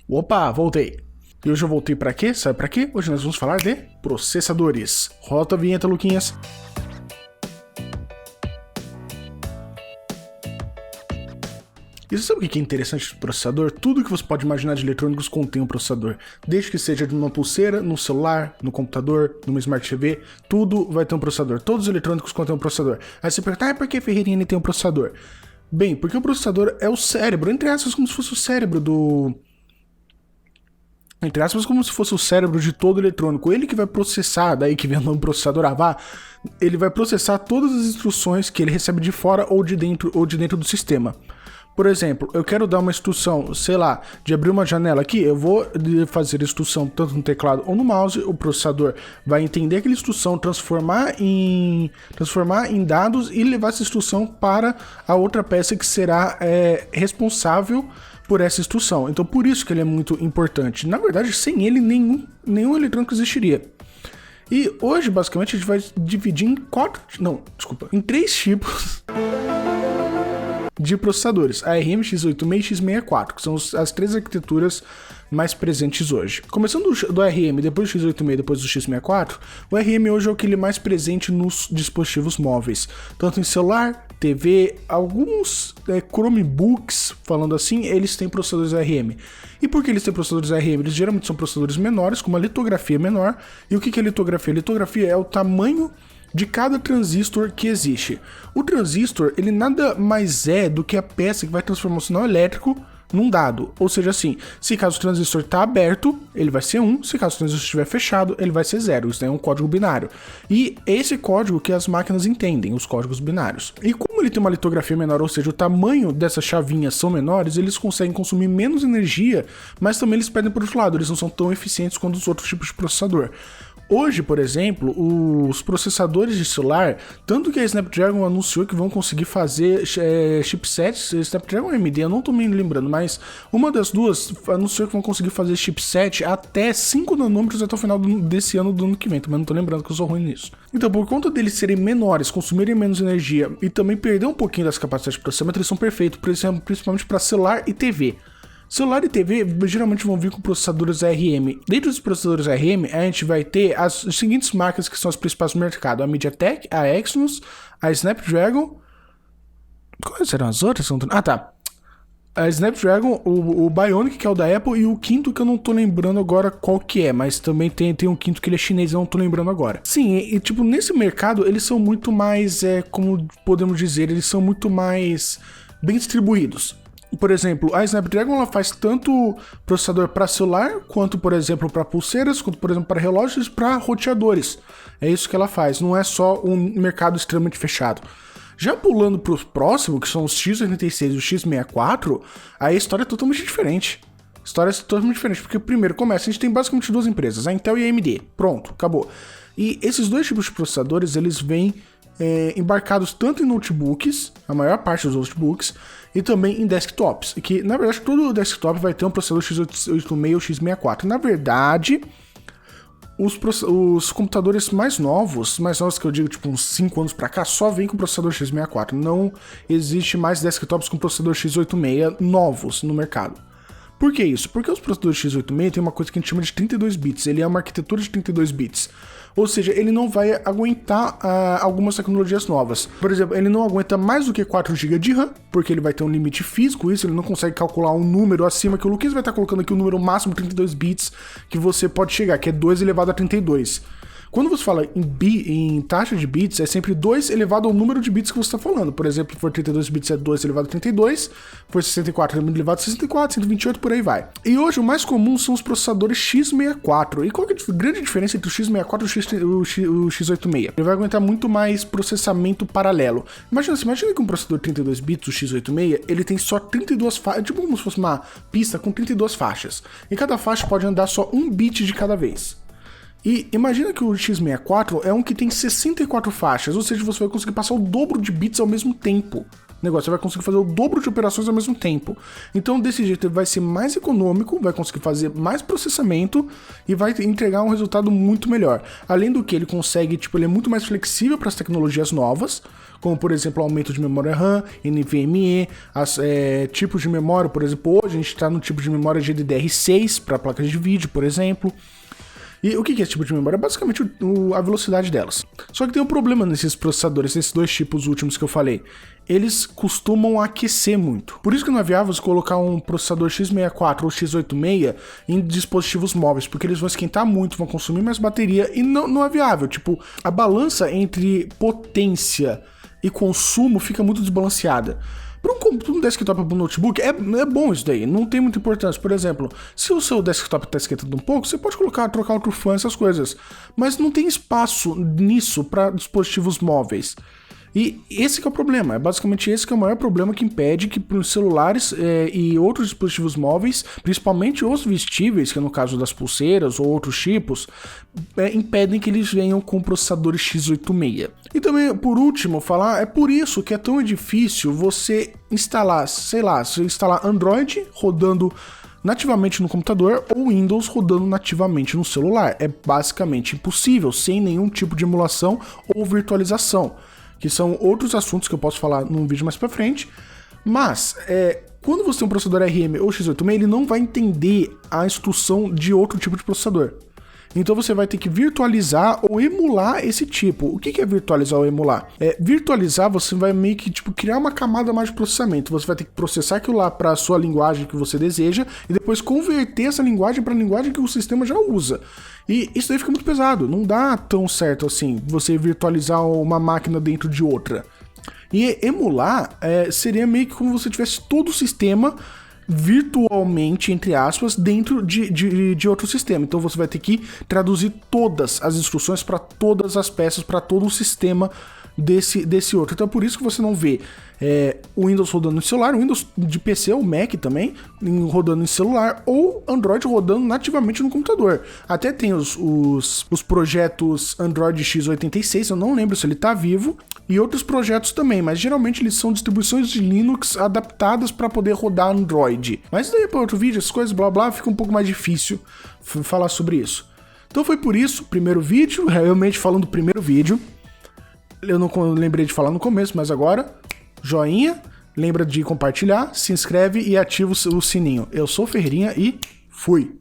Opa, voltei. E hoje eu voltei pra quê? Sabe pra quê? Hoje nós vamos falar de processadores. Roda a vinheta, Luquinhas. E você sabe o que é interessante do processador? Tudo que você pode imaginar de eletrônicos contém um processador. Desde que seja de uma pulseira, no celular, no computador, numa Smart TV, tudo vai ter um processador. Todos os eletrônicos contêm um processador. Aí você pergunta, por que Ferreirinha tem um processador? Bem, porque o processador é o cérebro, entre aspas, como se fosse o cérebro do... Entre aspas, como se fosse o cérebro de todo eletrônico. Ele que vai processar, daí que vem o nome processador AVA, ele vai processar todas as instruções que ele recebe de fora ou de dentro do sistema. Por exemplo, eu quero dar uma instrução, sei lá, de abrir uma janela aqui, eu vou fazer a instrução tanto no teclado ou no mouse, o processador vai entender aquela instrução, transformar em dados e levar essa instrução para a outra peça que será responsável por essa instrução. Então por isso que ele é muito importante. Na verdade, sem ele nenhum eletrônico existiria. E hoje, basicamente, a gente vai dividir em três tipos de processadores, ARM, X86 e X64, que são as três arquiteturas mais presentes hoje. Começando do ARM, depois do X86 e depois do X64, o ARM hoje é o que ele é mais presente nos dispositivos móveis, tanto em celular, TV, alguns Chromebooks, falando assim, eles têm processadores ARM. E por que eles têm processadores ARM? Eles geralmente são processadores menores, com uma litografia menor. E o que é litografia? Litografia é o tamanho de cada transistor que existe. O transistor, ele nada mais é do que a peça que vai transformar o sinal elétrico num dado. Ou seja, assim, se caso o transistor está aberto, ele vai ser 1, se caso o transistor estiver fechado, ele vai ser 0. Isso é um código binário. E esse código que as máquinas entendem, os códigos binários. E como ele tem uma litografia menor, ou seja, o tamanho dessas chavinhas são menores, eles conseguem consumir menos energia, mas também eles perdem por outro lado, eles não são tão eficientes quanto os outros tipos de processador. Hoje, por exemplo, os processadores de celular, tanto que a Snapdragon anunciou que vão conseguir fazer chipsets, Snapdragon AMD, eu não tô me lembrando, mas uma das duas anunciou que vão conseguir fazer chipset até 5 nanômetros até o final desse ano, do ano que vem, mas não tô lembrando que eu sou ruim nisso. Então, por conta deles serem menores, consumirem menos energia e também perder um pouquinho das capacidades de processamento, eles são perfeitos, por exemplo, principalmente para celular e TV. Celular e TV geralmente vão vir com processadores ARM. Dentro dos processadores ARM, a gente vai ter as seguintes marcas que são as principais do mercado: a MediaTek, a Exynos, a Snapdragon. Quais serão as outras? A Snapdragon, o Bionic, que é o da Apple, e o quinto que eu não tô lembrando agora qual que é, mas também tem um quinto que ele é chinês, eu não tô lembrando agora. Sim, e tipo, nesse mercado eles são muito mais, como podemos dizer, eles são muito mais bem distribuídos. Por exemplo, a Snapdragon ela faz tanto processador para celular, quanto, por exemplo, para pulseiras, quanto, por exemplo, para relógios, para roteadores. É isso que ela faz, não é só um mercado extremamente fechado. Já pulando para os próximos, que são os X86 e o X64, aí a história é totalmente diferente. Porque primeiro começa, a gente tem basicamente duas empresas, a Intel e a AMD. Pronto, acabou. E esses dois tipos de processadores, eles vêm embarcados tanto em notebooks, a maior parte dos notebooks, e também em desktops, que na verdade todo desktop vai ter um processador x86 ou x64. Na verdade, os computadores mais novos que eu digo tipo uns 5 anos pra cá, só vem com processador x64, não existe mais desktops com processador x86 novos no mercado. Por que isso? Porque os processadores x86 tem uma coisa que a gente chama de 32 bits, ele é uma arquitetura de 32 bits. Ou seja, ele não vai aguentar algumas tecnologias novas. Por exemplo, ele não aguenta mais do que 4 GB de RAM, porque ele vai ter um limite físico, isso, ele não consegue calcular um número acima, que o Luquinhas vai estar colocando aqui o número máximo 32 bits que você pode chegar, que é 2 elevado a 32. Quando você fala em taxa de bits, é sempre 2 elevado ao número de bits que você está falando. Por exemplo, se for 32 bits é 2 elevado a 32, for 64 elevado a 64, 128, por aí vai. E hoje o mais comum são os processadores x64. E qual que é a grande diferença entre o x64 e o x86? Ele vai aguentar muito mais processamento paralelo. Imagina que um processador de 32 bits, o x86, ele tem só 32 faixas, tipo como se fosse uma pista com 32 faixas. E cada faixa pode andar só 1 bit de cada vez. E imagina que o x64 é um que tem 64 faixas, ou seja, você vai conseguir passar o dobro de bits ao mesmo tempo. negócio, você vai conseguir fazer o dobro de operações ao mesmo tempo. Então, desse jeito, ele vai ser mais econômico, vai conseguir fazer mais processamento e vai entregar um resultado muito melhor. Além do que, ele consegue, tipo, ele é muito mais flexível para as tecnologias novas, como, por exemplo, aumento de memória RAM, NVMe, tipos de memória, por exemplo, hoje a gente está no tipo de memória GDDR6 para placas de vídeo, por exemplo. E o que é esse tipo de memória? É basicamente a velocidade delas. Só que tem um problema nesses processadores, nesses dois tipos últimos que eu falei. Eles costumam aquecer muito. Por isso que não é viável você colocar um processador x64 ou x86 em dispositivos móveis, porque eles vão esquentar muito, vão consumir mais bateria e não é viável. Tipo, a balança entre potência e consumo fica muito desbalanceada. Para um desktop ou para um notebook, é bom isso daí, não tem muita importância. Por exemplo, se o seu desktop está esquentando um pouco, você pode trocar outro fan, essas coisas. Mas não tem espaço nisso para dispositivos móveis. E esse que é o problema, é basicamente esse que é o maior problema que impede que os celulares e outros dispositivos móveis, principalmente os vestíveis, que é no caso das pulseiras ou outros tipos, impedem que eles venham com processadores x86. E também, por último, falar, é por isso que é tão difícil você instalar, sei lá, você instalar Android rodando nativamente no computador ou Windows rodando nativamente no celular. É basicamente impossível, sem nenhum tipo de emulação ou virtualização, que são outros assuntos que eu posso falar num vídeo mais pra frente, mas quando você tem um processador ARM ou x86, ele não vai entender a instrução de outro tipo de processador. Então você vai ter que virtualizar ou emular esse tipo. O que é virtualizar ou emular? Virtualizar, você vai meio que criar uma camada mais de processamento. Você vai ter que processar aquilo lá para a sua linguagem que você deseja e depois converter essa linguagem para a linguagem que o sistema já usa. E isso daí fica muito pesado. Não dá tão certo assim você virtualizar uma máquina dentro de outra. E emular seria meio que como se tivesse todo o sistema virtualmente, entre aspas, dentro de outro sistema. Então você vai ter que traduzir todas as instruções para todas as peças, para todo o sistema desse outro. Então é por isso que você não vê o Windows rodando no celular, o Windows de PC ou Mac também rodando em celular, ou Android rodando nativamente no computador. Até tem os projetos Android x86, eu não lembro se ele está vivo, e outros projetos também, mas geralmente eles são distribuições de Linux adaptadas para poder rodar Android. Mas daí para outro vídeo, essas coisas blá blá, fica um pouco mais difícil falar sobre isso. Então foi por isso, primeiro vídeo, realmente falando do primeiro vídeo. Eu não lembrei de falar no começo, mas agora, joinha, lembra de compartilhar, se inscreve e ativa o sininho. Eu sou o Ferreirinha e fui!